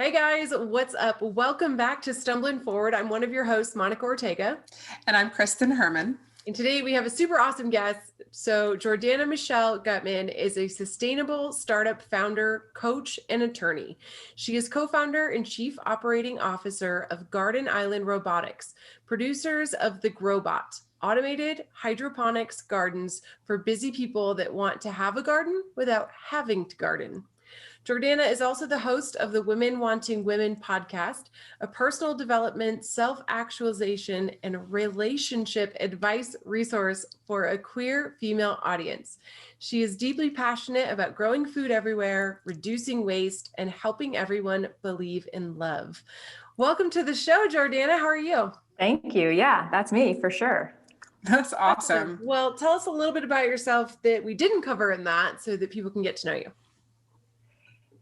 Hey guys, what's up? Welcome back to Stumblin Forward. I'm one of your hosts, Monica Ortega. And I'm Kristen Herman. And today we have a super awesome guest. So Jordana Michelle Gutman is a sustainable startup founder, coach, and attorney. She is co-founder and chief operating officer of Garden Island Robotics, producers of the GrowBot, automated hydroponics gardens for busy people that want to have a garden without having to garden. Jordana is also the host of the Women Wanting Women podcast, a personal development, self-actualization, and relationship advice resource for a queer female audience. She is deeply passionate about growing food everywhere, reducing waste, and helping everyone believe in love. Welcome to the show, Jordana. How are you? Thank you. Yeah, that's me for sure. That's awesome. Well, tell us a little bit about yourself that we didn't cover in that so that people can get to know you.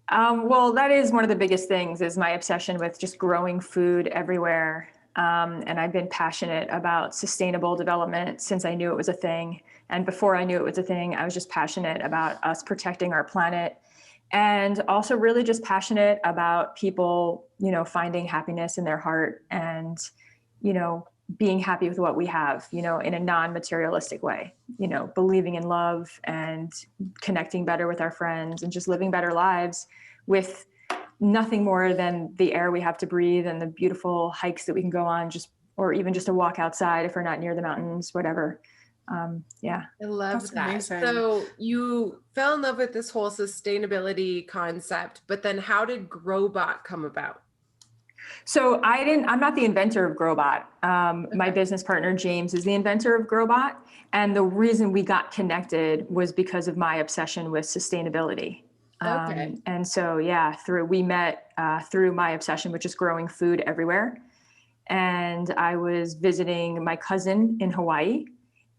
Well, that is one of the biggest things is my obsession with just growing food everywhere. And I've been passionate about sustainable development since I knew it was a thing. And before I knew it was a thing, I was just passionate about us protecting our planet and also really just passionate about people, finding happiness in their heart and, being happy with what we have, in a non-materialistic way, believing in love and connecting better with our friends and just living better lives with nothing more than the air we have to breathe and the beautiful hikes that we can go on or even just a walk outside if we're not near the mountains, whatever. Yeah. I love That's that. amazing. So you fell in love with this whole sustainability concept, but then how did GrowBot come about? So I'm not the inventor of GrowBot. My business partner, James, is the inventor of GrowBot. And the reason we got connected was because of my obsession with sustainability. Okay. And so, we met through my obsession, which is growing food everywhere. And I was visiting my cousin in Hawaii,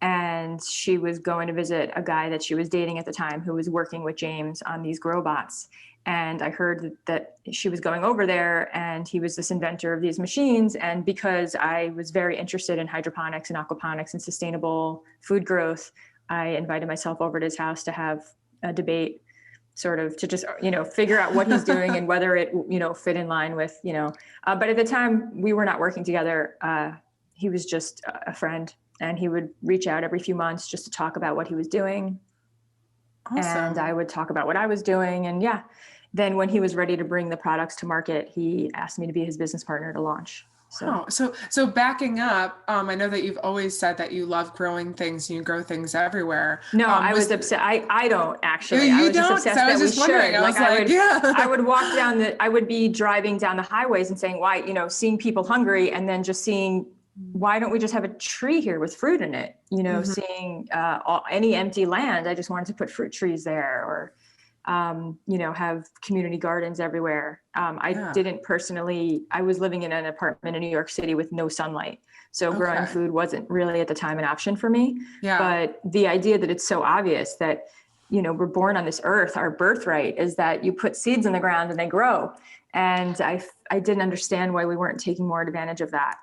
and she was going to visit a guy that she was dating at the time who was working with James on these GrowBots. And I heard that she was going over there and he was this inventor of these machines. And because I was very interested in hydroponics and aquaponics and sustainable food growth, I invited myself over to his house to have a debate, sort of to just, figure out what he's doing and whether it, fit in line with, but at the time we were not working together. He was just a friend and he would reach out every few months just to talk about what he was doing. Awesome. And I would talk about what I was doing. And then when he was ready to bring the products to market, he asked me to be his business partner to launch. So backing up, I know that you've always said that you love growing things and you grow things everywhere. No, I was upset. I don't actually. You I was don't? Just obsessed I was that just we wondering. should. I would walk I would be driving down the highways and saying, why, seeing people hungry and then just seeing, why don't we just have a tree here with fruit in it? Seeing any empty land, I just wanted to put fruit trees there or, have community gardens everywhere. I didn't personally, I was living in an apartment in New York City with no sunlight. So growing food wasn't really at the time an option for me. Yeah. But the idea that it's so obvious that, we're born on this earth, our birthright is that you put seeds in the ground and they grow. And I didn't understand why we weren't taking more advantage of that.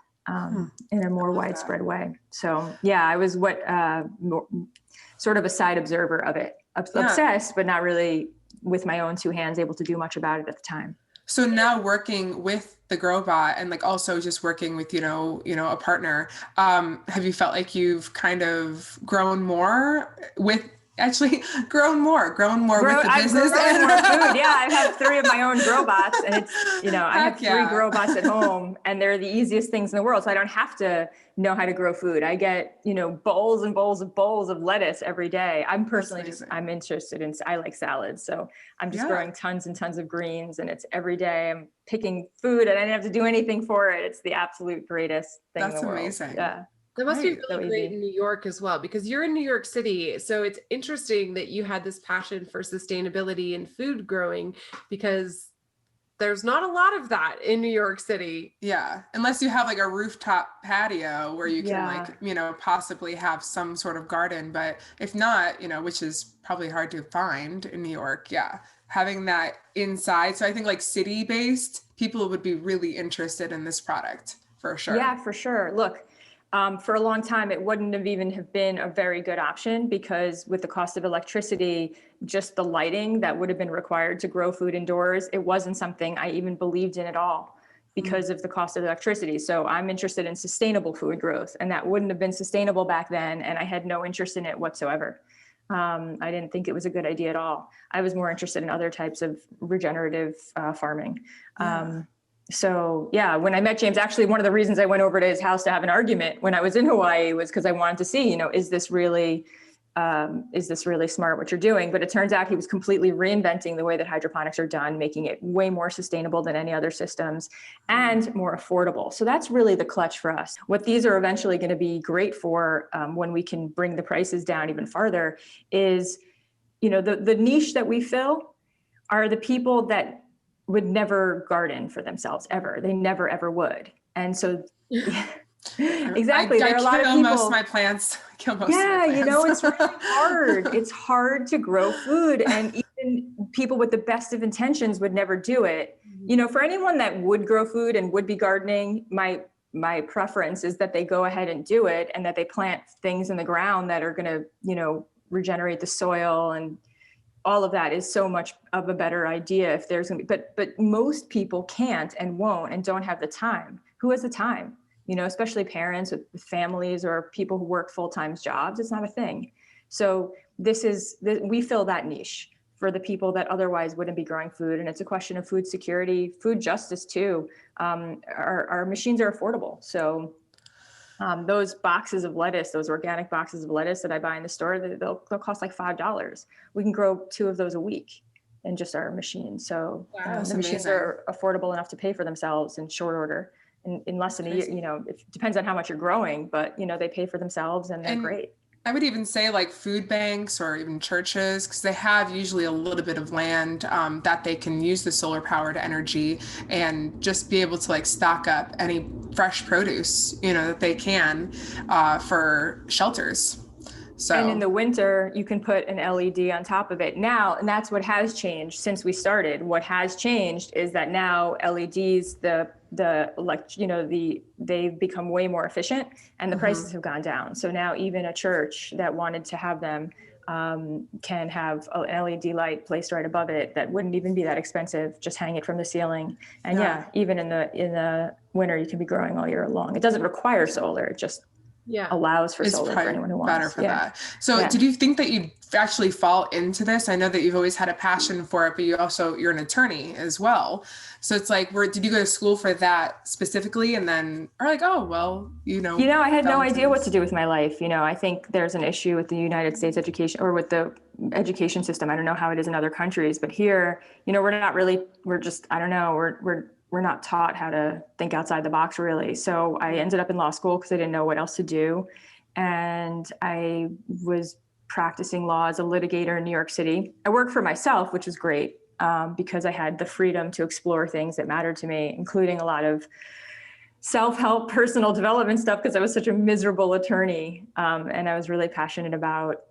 In a more widespread way. So I was sort of a side observer of it, obsessed, but not really with my own two hands able to do much about it at the time. So now working with the GrowBot and also just working with, a partner, have you felt like you've kind of grown more with with the business? I've grown more food. Yeah, I have 3 of my own GrowBots and it's, I have 3 GrowBots at home and they're the easiest things in the world. So I don't have to know how to grow food. I get, bowls and bowls of lettuce every day. I'm personally I'm interested in, I like salads. So I'm just growing tons and tons of greens and it's every day I'm picking food and I didn't have to do anything for it. It's the absolute greatest thing in the world. That's amazing. Yeah. That must be really great in New York as well, because you're in New York City. So it's interesting that you had this passion for sustainability and food growing because there's not a lot of that in New York City. Yeah. Unless you have a rooftop patio where you can possibly have some sort of garden. But if not, which is probably hard to find in New York. Yeah. Having that inside. So I think city-based people would be really interested in this product for sure. Yeah, for sure. Look, For a long time, it wouldn't have even have been a very good option because with the cost of electricity, just the lighting that would have been required to grow food indoors, it wasn't something I even believed in at all because of the cost of electricity. So I'm interested in sustainable food growth, and that wouldn't have been sustainable back then. And I had no interest in it whatsoever. I didn't think it was a good idea at all. I was more interested in other types of regenerative farming. So yeah, when I met James, actually one of the reasons I went over to his house to have an argument when I was in Hawaii was because I wanted to see, is this really smart what you're doing? But it turns out he was completely reinventing the way that hydroponics are done, making it way more sustainable than any other systems and more affordable. So that's really the clutch for us. What these are eventually going to be great for when we can bring the prices down even farther is, the niche that we fill are the people that would never garden for themselves ever. They never, ever would. And so exactly. There are a lot of people. Most of my plants. Kill most of my it's plants. really hard. It's hard to grow food. And even people with the best of intentions would never do it. For anyone that would grow food and would be gardening, my preference is that they go ahead and do it and that they plant things in the ground that are going to, regenerate the soil, and all of that is so much of a better idea if there's going to be, but most people can't and won't and don't have the time. Who has the time? Especially parents with families or people who work full-time jobs. It's not a thing. So we fill that niche for the people that otherwise wouldn't be growing food. And it's a question of food security, food justice too. Our machines are affordable. So those boxes of lettuce, those organic boxes of lettuce that I buy in the store, they'll cost like $5. We can grow 2 of those a week in just our machine. So the machines are affordable enough to pay for themselves in short order. In less than a year, it depends on how much you're growing, but they pay for themselves and they're great. I would even say like food banks or even churches, because they have usually a little bit of land that they can use the solar powered energy and just be able to stock up any fresh produce, that they can for shelters. So, and in the winter, you can put an LED on top of it now, and that's what has changed since we started. What has changed is that now LEDs, they've become way more efficient, and the prices have gone down. So now even a church that wanted to have them can have an LED light placed right above it that wouldn't even be that expensive. Just hang it from the ceiling, and even in the winter, you can be growing all year long. It doesn't require solar; it just allows for solar for anyone who wants. Better for that. So did you think that you'd actually fall into this? I know that you've always had a passion for it, but you're an attorney as well. So it's like, did you go to school for that specifically? And then are like, oh, well, I had no idea what to do with my life. I think there's an issue with the United States education or with the education system. I don't know how it is in other countries, but here, we're not taught how to think outside the box, really. So I ended up in law school because I didn't know what else to do. And I was practicing law as a litigator in New York City. I worked for myself, which was great because I had the freedom to explore things that mattered to me, including a lot of self-help, personal development stuff, because I was such a miserable attorney. And I was really passionate about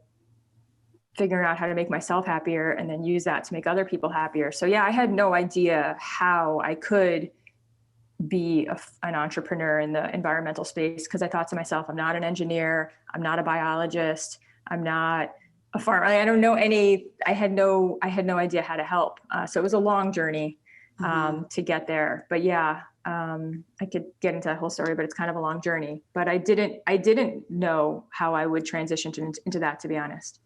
figuring out how to make myself happier and then use that to make other people happier. So I had no idea how I could be an entrepreneur in the environmental space, because I thought to myself, I'm not an engineer, I'm not a biologist, I'm not a farmer. I don't know I had no idea how to help. So it was a long journey to get there. But I could get into that whole story, but it's kind of a long journey. But I didn't know how I would transition into that, to be honest.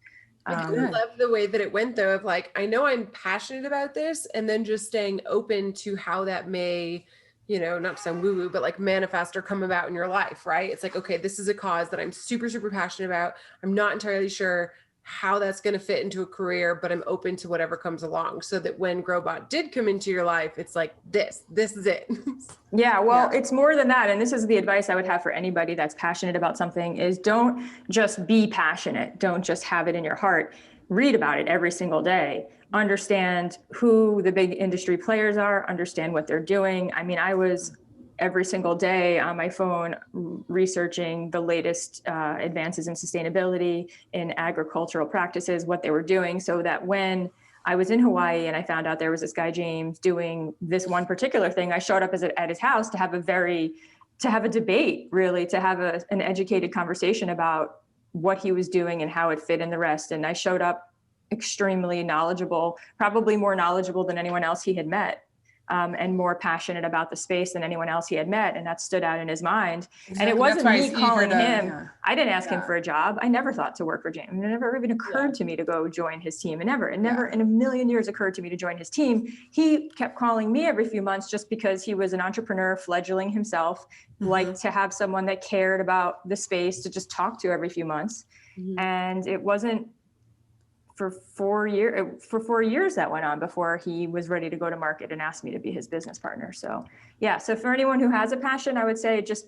I kind of love the way that it went, though, of I know I'm passionate about this, and then just staying open to how that may, not to sound woo-woo, but manifest or come about in your life, right? It's okay, this is a cause that I'm super, super passionate about. I'm not entirely sure how that's going to fit into a career, but I'm open to whatever comes along, so that when GrowBot did come into your life, it's this is it. It's more than that. And this is the advice I would have for anybody that's passionate about something is don't just be passionate. Don't just have it in your heart. Read about it every single day. Understand who the big industry players are, understand what they're doing. I mean, I was every single day on my phone researching the latest advances in sustainability, in agricultural practices, what they were doing, so that when I was in Hawaii and I found out there was this guy, James, doing this one particular thing, I showed up at his house to have a very to have a debate, really, to have an educated conversation about what he was doing and how it fit in the rest. And I showed up extremely knowledgeable, probably more knowledgeable than anyone else he had met. And more passionate about the space than anyone else he had met. And that stood out in his mind. Exactly. And it wasn't me calling him. Yeah. I didn't ask him for a job. I never thought to work for James. It never even occurred to me to go join his team. It never in a million years occurred to me to join his team. He kept calling me every few months just because he was an entrepreneur fledgling himself, liked to have someone that cared about the space to just talk to every few months. And it wasn't for 4 years that went on before he was ready to go to market and asked me to be his business partner. So yeah, so for anyone who has a passion, I would say just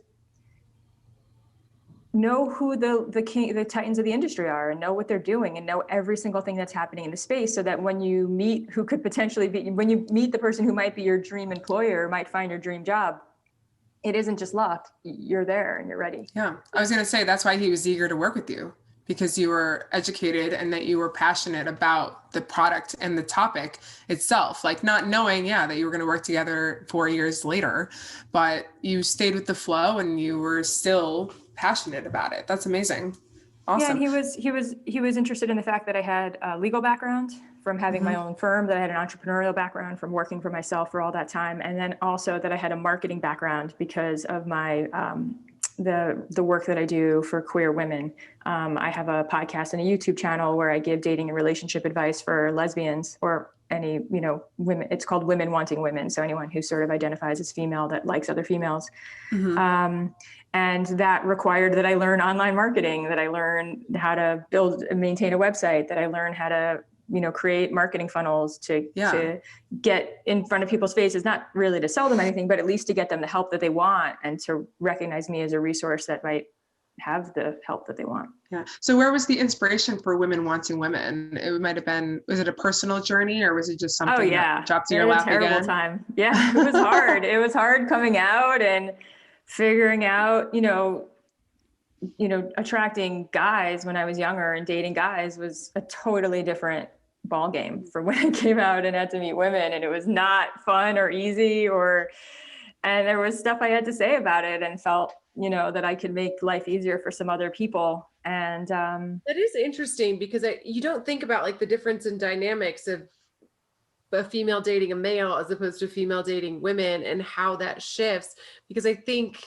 know who the titans of the industry are, and know what they're doing, and know every single thing that's happening in the space, so that when you meet when you meet the person who might be your dream employer, might find your dream job, it isn't just luck. You're there and you're ready. Yeah, I was going to say, that's why he was eager to work with you, because you were educated and that you were passionate about the product and the topic itself, like not knowing, that you were going to work together 4 years later, but you stayed with the flow and you were still passionate about it. That's amazing. Awesome. Yeah, and he was interested in the fact that I had a legal background from having my own firm, that I had an entrepreneurial background from working for myself for all that time. And then also that I had a marketing background because of my, the work that I do for queer women. I have a podcast and a YouTube channel where I give dating and relationship advice for lesbians, or any, women. It's called Women Wanting Women. So anyone who sort of identifies as female that likes other females. And that required that I learn online marketing, that I learn how to build and maintain a website, that I learn how to, create marketing funnels to get in front of people's faces, not really to sell them anything, but at least to get them the help that they want, and to recognize me as a resource that might have the help that they want. Yeah. So where was the inspiration for Women Wanting Women? It might have been, was it a personal journey, or was it just something that dropped in your lap again? Terrible time. Yeah, it was hard. It was hard coming out and figuring out, attracting guys when I was younger, and dating guys was a totally different ball game for when I came out and had to meet women. And it was not fun or easy, and there was stuff I had to say about it, and felt, that I could make life easier for some other people. And that is interesting, because you don't think about like the difference in dynamics of a female dating a male as opposed to a female dating women, and how that shifts. Because I think,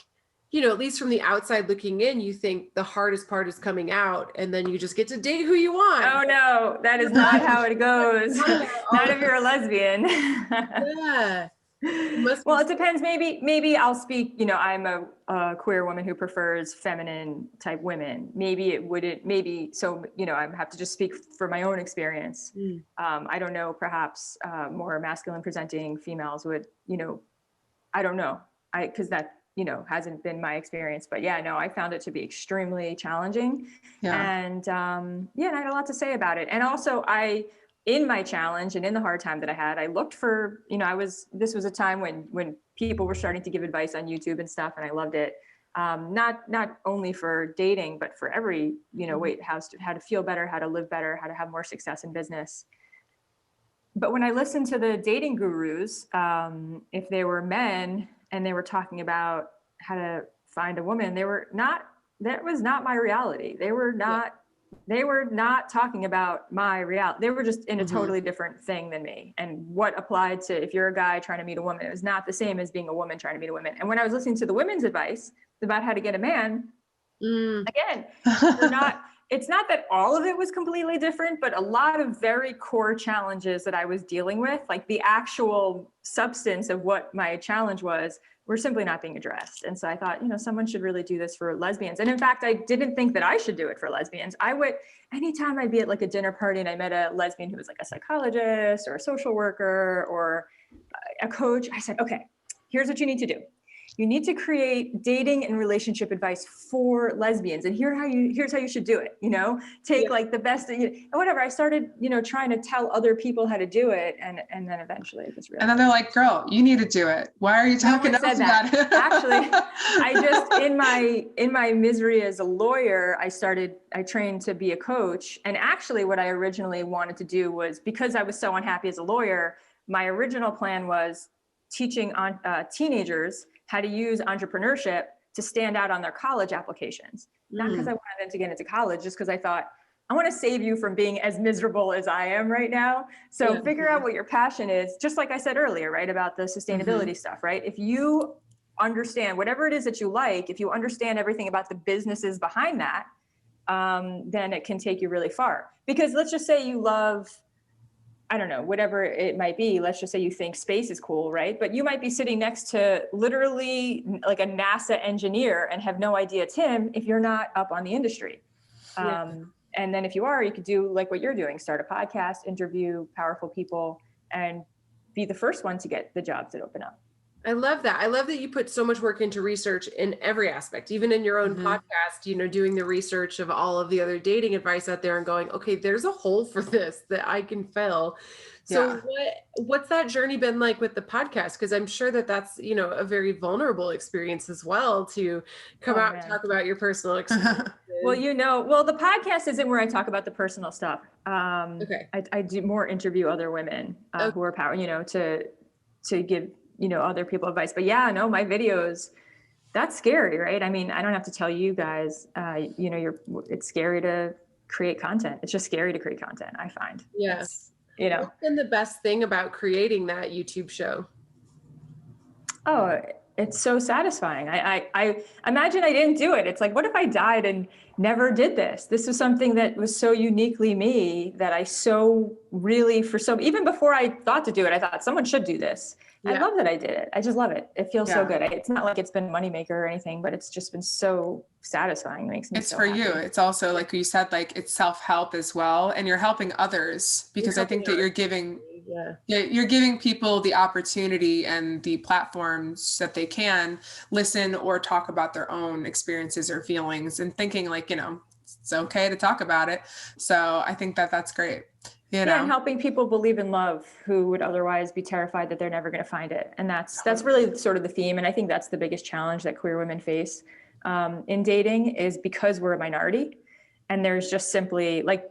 at least from the outside looking in, you think the hardest part is coming out, and then you just get to date who you want. Oh no, that is not how it goes. Not if you're a lesbian. Yeah. Well, it depends. Maybe I'll speak, I'm a queer woman who prefers feminine type women. Maybe it wouldn't, so, I have to just speak for my own experience. I don't know, perhaps more masculine presenting females would, I don't know. Because that, hasn't been my experience, but I found it to be extremely challenging. And and I had a lot to say about it. And also in my challenge and in the hard time that I had, I looked for, this was a time when people were starting to give advice on YouTube and stuff, and I loved it. Not only for dating, but for every, way, how to feel better, how to live better, how to have more success in business. But when I listened to the dating gurus, if they were men and they were talking about how to find a woman, that was not my reality. They were not talking about my reality. They were just in a totally different thing than me. And what applied to, if you're a guy trying to meet a woman, it was not the same as being a woman trying to meet a woman. And when I was listening to the women's advice about how to get a man, again, it's not that all of it was completely different, but a lot of very core challenges that I was dealing with, like the actual substance of what my challenge was, were simply not being addressed. And so I thought, someone should really do this for lesbians. And in fact, I didn't think that I should do it for lesbians. Anytime I'd be at like a dinner party and I met a lesbian who was like a psychologist or a social worker or a coach, I said, okay, here's what you need to do. You need to create dating and relationship advice for lesbians. And here's how you should do it, take like the best, and whatever. I started, trying to tell other people how to do it. And then eventually it was really. And then they're like, girl, you need to do it. Why are you talking to us about it? Actually, I just, in my misery as a lawyer, I trained to be a coach. And actually what I originally wanted to do was, because I was so unhappy as a lawyer, my original plan was teaching teenagers how to use entrepreneurship to stand out on their college applications. Not because I wanted them to get into college, just because I thought, I want to save you from being as miserable as I am right now. So figure out what your passion is, just like I said earlier, right, about the sustainability stuff, right? If you understand whatever it is that you like, if you understand everything about the businesses behind that, then it can take you really far. Because let's just say you love, I don't know, whatever it might be. Let's just say you think space is cool, right? But you might be sitting next to literally like a NASA engineer and have no idea it's him if you're not up on the industry. And then if you are, you could do like what you're doing, start a podcast, interview powerful people, and be the first one to get the jobs that open up. I love that. I love that you put so much work into research in every aspect, even in your own podcast, you know, doing the research of all of the other dating advice out there and going, okay, there's a hole for this that I can fill. So what's that journey been like with the podcast? Because I'm sure that that's, you know, a very vulnerable experience as well to come out and talk about your personal experience. Well, you know, the podcast isn't where I talk about the personal stuff. I do more interview other women who are power, you know, to give, you know, other people advice. But yeah, no, my videos, that's scary, right? I mean, I don't have to tell you guys, you know, it's scary to create content. It's just scary to create content, I find. Yes. You know, what's been the best thing about creating that YouTube show? Oh, it's so satisfying. I imagine I didn't do it. It's like, what if I died and never did this? This was something that was so uniquely me that I so really, even before I thought to do it, I thought someone should do this. I love that I did it. I just love it. It feels so good. It's not like it's been a moneymaker or anything, but it's just been so satisfying. It makes me so happy. You. It's also, like you said, like it's self-help as well. And you're helping others because I think that you're giving people the opportunity and the platforms that they can listen or talk about their own experiences or feelings and thinking like, you know, it's okay to talk about it. So I think that that's great. You know? And helping people believe in love who would otherwise be terrified that they're never going to find it. And that's really sort of the theme. And I think that's the biggest challenge that queer women face in dating is because we're a minority. And there's just simply like,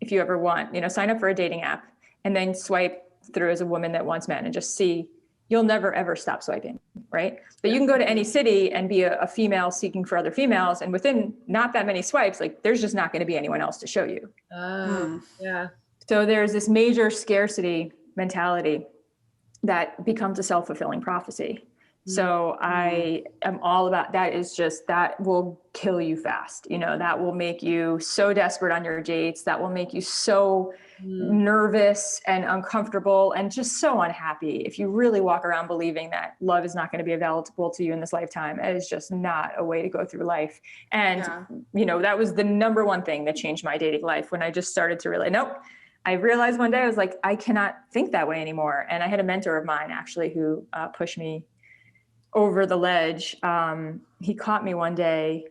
if you ever want, you know, sign up for a dating app and then swipe through as a woman that wants men and just see, you'll never, ever stop swiping, right? But you can go to any city and be a female seeking for other females. And within not that many swipes, like there's just not going to be anyone else to show you. Yeah. So there's this major scarcity mentality that becomes a self-fulfilling prophecy. So I am all about that. Is just that will kill you fast. You know, that will make you so desperate on your dates. That will make you so nervous and uncomfortable and just so unhappy. If you really walk around believing that love is not going to be available to you in this lifetime, it is just not a way to go through life. And, you know, that was the number one thing that changed my dating life when I just started to realize, I realized one day, I was like, I cannot think that way anymore. And I had a mentor of mine actually who pushed me over the ledge. He caught me one day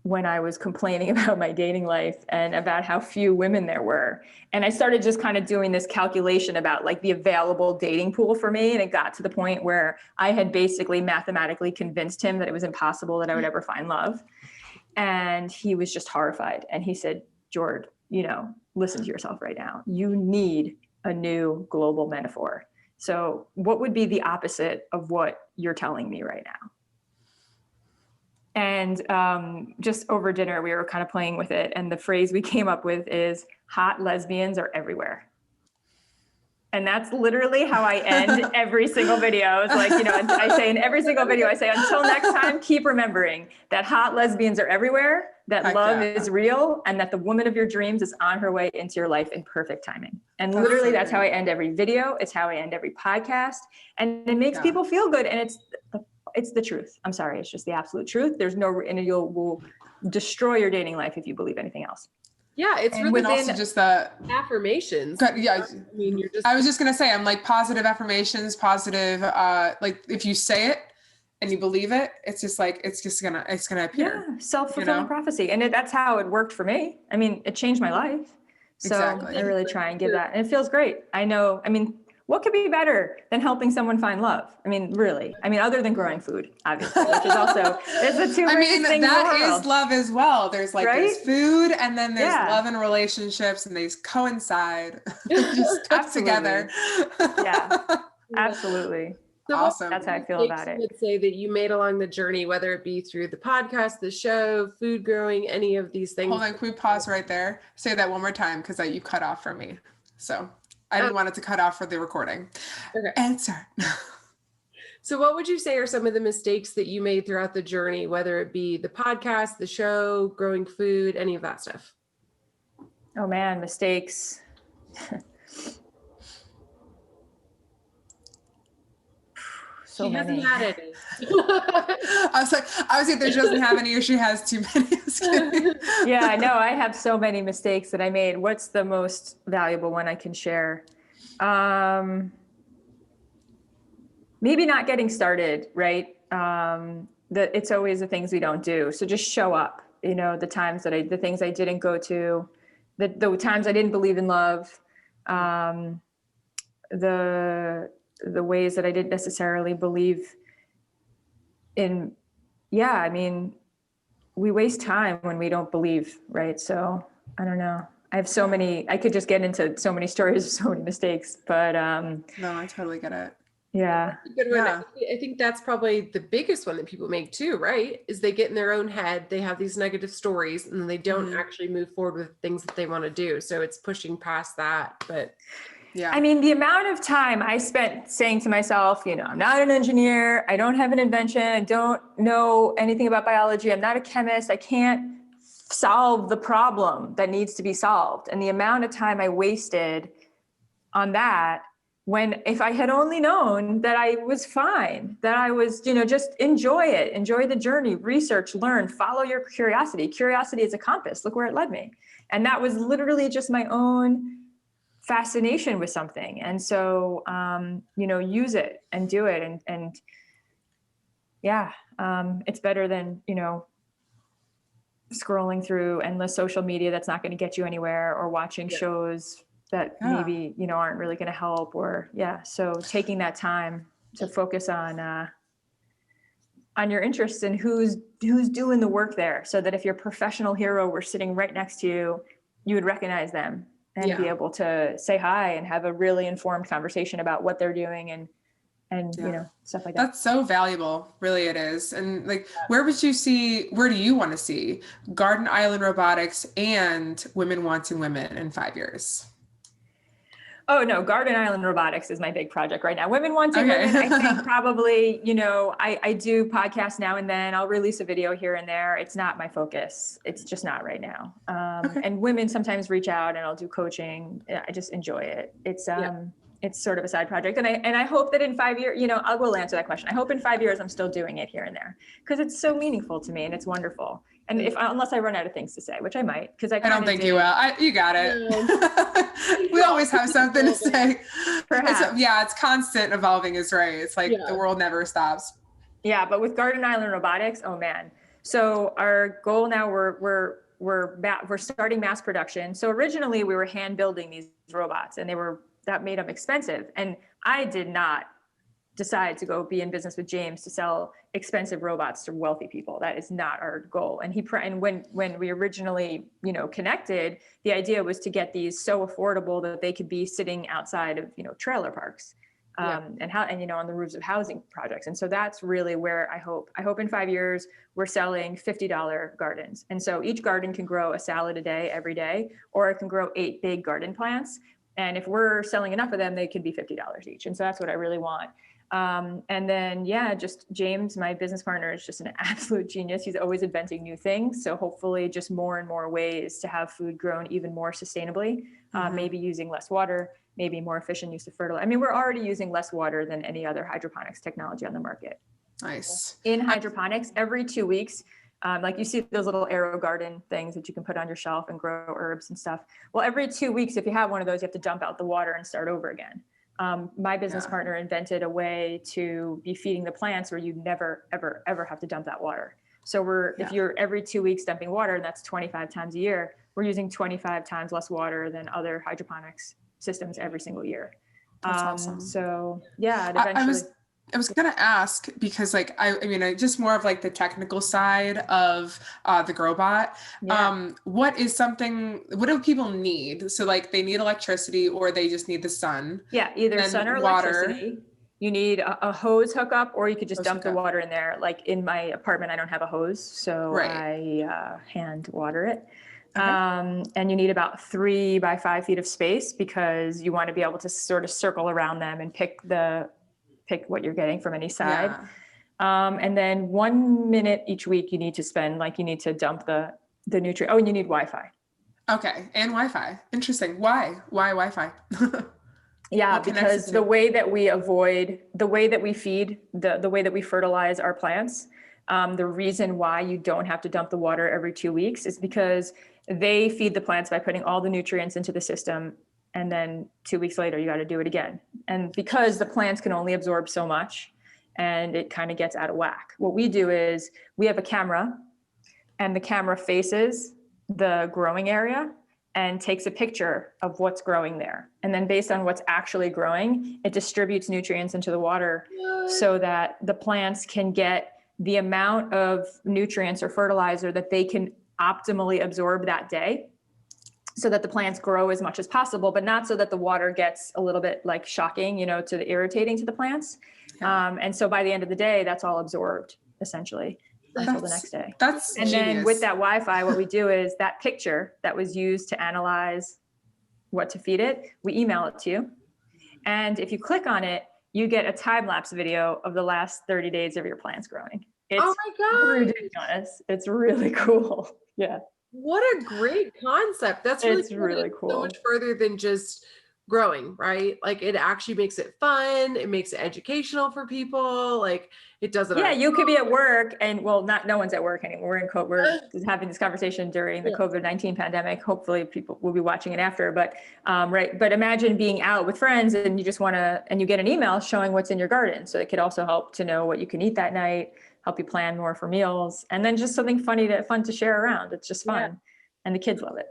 when I was complaining about my dating life and about how few women there were. And I started just kind of doing this calculation about like the available dating pool for me. And it got to the point where I had basically mathematically convinced him that it was impossible that I would ever find love. And he was just horrified. And he said, Jord, you know, listen to yourself right now. You need a new global metaphor. So what would be the opposite of what you're telling me right now? And just over dinner, we were kind of playing with it. And the phrase we came up with is hot lesbians are everywhere. And that's literally how I end every single video. It's like, you know, I say in every single video, I say, until next time, keep remembering that hot lesbians are everywhere, that love is real, and that the woman of your dreams is on her way into your life in perfect timing. And literally that's how I end every video. It's how I end every podcast. And it makes people feel good. And it's the truth. I'm sorry. It's just the absolute truth. There's no, and will destroy your dating life if you believe anything else. Yeah, it's and really also just the affirmations. Yeah, I mean, I was just gonna say, I'm like positive affirmations, positive. Like if you say it and you believe it, it's just like it's gonna appear. Yeah, self-fulfilling prophecy, and that's how it worked for me. I mean, it changed my life. So I really try and give that, and it feels great. I know. I mean, what could be better than helping someone find love? I mean, really. I mean, other than growing food, obviously, which is also it's the two greatest things in the world. That is love as well. There's like there's food, and then there's love and relationships, and these coincide, just stuck together. Yeah, absolutely. So awesome. That's how I feel about it. You would say that you made along the journey, whether it be through the podcast, the show, food growing, any of these things. Hold on, can we pause right there? Say that one more time because you cut off for me. So I didn't want it to cut off for the recording. Okay. Answer. So what would you say are some of the mistakes that you made throughout the journey, whether it be the podcast, the show, growing food, any of that stuff? Oh man, mistakes. So she hasn't had any. I was like, either she doesn't have any or she has too many. Yeah, no, I have so many mistakes that I made. What's the most valuable one I can share? Maybe not getting started, right? It's always the things we don't do. So just show up, the things I didn't go to, the times I didn't believe in love, the ways that I didn't necessarily believe in. Yeah, I mean, we waste time when we don't believe, right? So I don't know. I have so many, I could just get into so many stories of so many mistakes, but no, I totally get it. Yeah. Good one. Yeah. I think that's probably the biggest one that people make too, right? Is they get in their own head, they have these negative stories and they don't actually move forward with things that they want to do. So it's pushing past that, but yeah. I mean, the amount of time I spent saying to myself, I'm not an engineer. I don't have an invention. I don't know anything about biology. I'm not a chemist. I can't solve the problem that needs to be solved. And the amount of time I wasted on that, when if I had only known that I was fine, that I was, just enjoy it, enjoy the journey, research, learn, follow your curiosity. Curiosity is a compass. Look where it led me. And that was literally just my own fascination with something. And so, use it and do it. And yeah, it's better than, scrolling through endless social media that's not going to get you anywhere, or watching shows that maybe, aren't really going to help, or so taking that time to focus on your interests and who's doing the work there, so that if your professional hero were sitting right next to you, you would recognize them and be able to say hi and have a really informed conversation about what they're doing and stuff like that. That's so valuable. Really it is. And where do you want to see Garden Island Robotics and Women Wanting Women in 5 years? Oh no, Garden Island Robotics is my big project right now. Women Wanting Women, I think probably, I do podcasts now and then. I'll release a video here and there. It's not my focus. It's just not right now. And women sometimes reach out and I'll do coaching. I just enjoy it. It's sort of a side project. And I hope that in 5 years, I will answer that question. I hope in 5 years I'm still doing it here and there, because it's so meaningful to me and it's wonderful. And unless I run out of things to say, which I might, because I don't think you will. You got it. We always have something to say. It's constant evolving is right. It's the world never stops. Yeah, but with Garden Island Robotics, oh man. So our goal now, we're starting mass production. So originally we were hand building these robots, and that made them expensive. And I did not decide to go be in business with James to sell expensive robots to wealthy people. That is not our goal. And when we originally, connected, the idea was to get these so affordable that they could be sitting outside of, trailer parks, and on the roofs of housing projects. And so that's really where I hope in 5 years we're selling $50 gardens. And so each garden can grow a salad a day every day, or it can grow 8 big garden plants. And if we're selling enough of them, they can be $50 each. And so that's what I really want. And then, just James, my business partner, is just an absolute genius. He's always inventing new things. So hopefully just more and more ways to have food grown even more sustainably, maybe using less water, maybe more efficient use of fertilizer. I mean, we're already using less water than any other hydroponics technology on the market. Nice. In hydroponics, every 2 weeks, you see those little arrow garden things that you can put on your shelf and grow herbs and stuff. Well, every 2 weeks, if you have one of those, you have to dump out the water and start over again. My business partner invented a way to be feeding the plants where you never, ever, ever have to dump that water. So if you're every 2 weeks dumping water, and that's 25 times a year, we're using 25 times less water than other hydroponics systems every single year. That's awesome. So eventually. I was going to ask because I just more of the technical side of the GrowBot. What do people need? So they need electricity, or they just need the sun. Yeah. Either sun or water. electricity. You need a hose hookup, or you could just dump the water in there. Like in my apartment, I don't have a hose, so I hand water it. Okay. And you need about 3 by 5 feet of space because you want to be able to sort of circle around them and pick what you're getting from any side. Yeah. And then 1 minute each week you need to spend, like you need to dump the nutrient. Oh, and you need Wi-Fi. Okay. And Wi-Fi. Interesting. Why Wi-Fi? Yeah, because the way that we feed, the way that we fertilize our plants, the reason why you don't have to dump the water every 2 weeks is because they feed the plants by putting all the nutrients into the system. And then 2 weeks later, you got to do it again. And because the plants can only absorb so much and it kind of gets out of whack. What we do is we have a camera, and the camera faces the growing area and takes a picture of what's growing there. And then based on what's actually growing, it distributes nutrients into the water so that the plants can get the amount of nutrients or fertilizer that they can optimally absorb that day, so that the plants grow as much as possible, but not so that the water gets a little bit like shocking, to the irritating to the plants. Yeah. And so by the end of the day, that's all absorbed essentially until the next day. That's and genius. Then with that Wi-Fi, what we do is that picture that was used to analyze what to feed it, we email it to you. And if you click on it, you get a time-lapse video of the last 30 days of your plants growing. It's oh my God. ridiculous. It's really cool. Yeah. What a great concept. That's really cool. So much further than just growing, right? Like it actually makes it fun. It makes it educational for people. Like it doesn't. Yeah, you could be at work and no one's at work anymore. We're having this conversation during the COVID-19 pandemic. Hopefully people will be watching it after, but right. But imagine being out with friends and you just and you get an email showing what's in your garden. So it could also help to know what you can eat that night, help you plan more for meals, and then just something fun to share around. It's just fun. And the kids love it.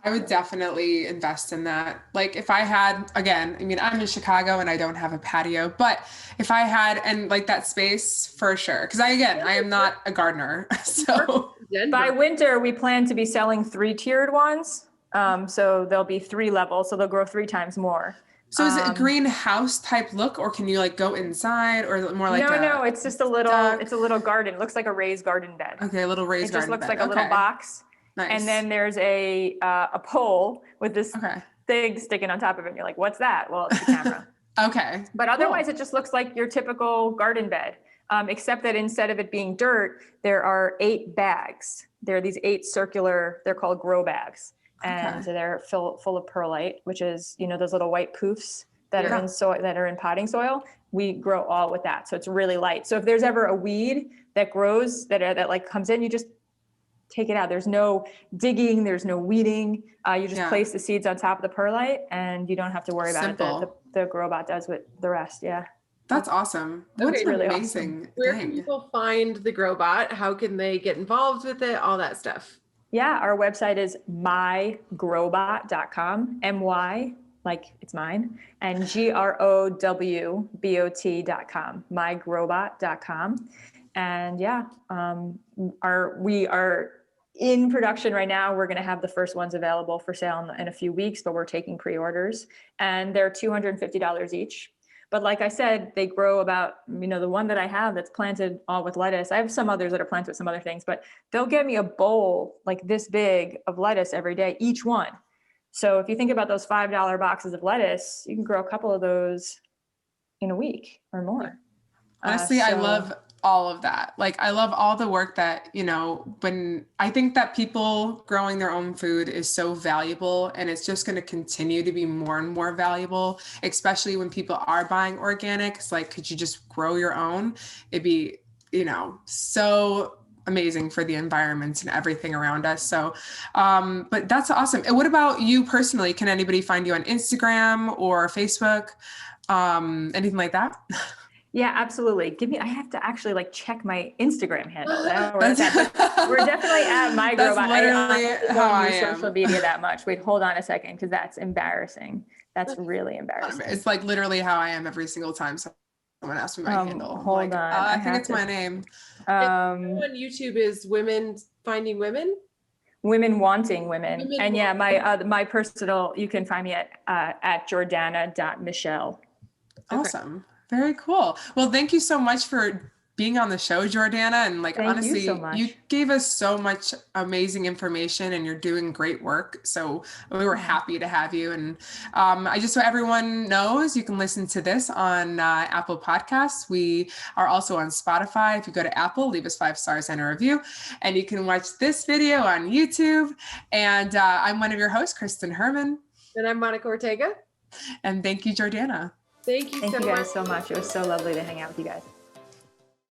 I would definitely invest in that. Like if I had, again, I'm in Chicago and I don't have a patio, but if I had, and like that space for sure. Cause I am not a gardener. So by winter, we plan to be selling 3-tiered ones. So there'll be 3 levels. So they'll grow 3 times more. So is it a greenhouse type look, or can you like go inside, or is it more like no, it's just a little garden. It looks like a raised garden bed. Okay. A little raised garden bed. It just looks like a little box. Nice. And then there's a pole with this thing sticking on top of it. And you're like, what's that? Well, it's the camera. Okay. But otherwise it just looks like your typical garden bed, except that instead of it being dirt, there are 8 bags. There are these 8 circular, they're called grow bags. And they're full of perlite, which is, those little white poofs that are in soil, that are in potting soil. We grow all with that. So it's really light. So if there's ever a weed that grows that like comes in, you just take it out. There's no digging. There's no weeding. You just place the seeds on top of the perlite and you don't have to worry about it. The GrowBot does with the rest. Yeah. That's awesome. That's really amazing. Awesome. Where can people find the GrowBot? How can they get involved with it? All that stuff. Yeah. Our website is mygrowbot.com, MY, like it's mine, and GROWBOT.com, mygrowbot.com. And we are in production right now. We're going to have the first ones available for sale in a few weeks, but we're taking pre-orders, and they're $250 each. But like I said, they grow about, the one that I have that's planted all with lettuce. I have some others that are planted with some other things, but they'll get me a bowl like this big of lettuce every day, each one. So if you think about those $5 boxes of lettuce, you can grow a couple of those in a week or more. Honestly, I love all of that. Like, I love all the work that, when I think that people growing their own food is so valuable, and it's just going to continue to be more and more valuable, especially when people are buying organic. It's like, could you just grow your own? It'd be, so amazing for the environment and everything around us. So, but that's awesome. And what about you personally? Can anybody find you on Instagram or Facebook? Anything like that? Yeah, absolutely. I have to actually check my Instagram handle. We're definitely at my GrowBot. That's literally how I am. Social media that much. Wait, hold on a second, because that's embarrassing. That's really embarrassing. It's like literally how I am every single time someone asks me my handle. Hold on. I think it's my name. On YouTube is Women Finding Women. Women Wanting Women. And yeah, my personal, you can find me at Jordana.Michelle. Awesome. Very cool. Well, thank you so much for being on the show, Jordana. And like, Thank honestly, you so much. You gave us so much amazing information and you're doing great work. So we were happy to have you. And I just, so everyone knows, you can listen to this on Apple Podcasts. We are also on Spotify. If you go to Apple, leave us 5 stars and a review. And you can watch this video on YouTube. And I'm one of your hosts, Kristen Herman. And I'm Monica Ortega. And thank you, Jordana. Thank you Thank you guys so much. It was so lovely to hang out with you guys.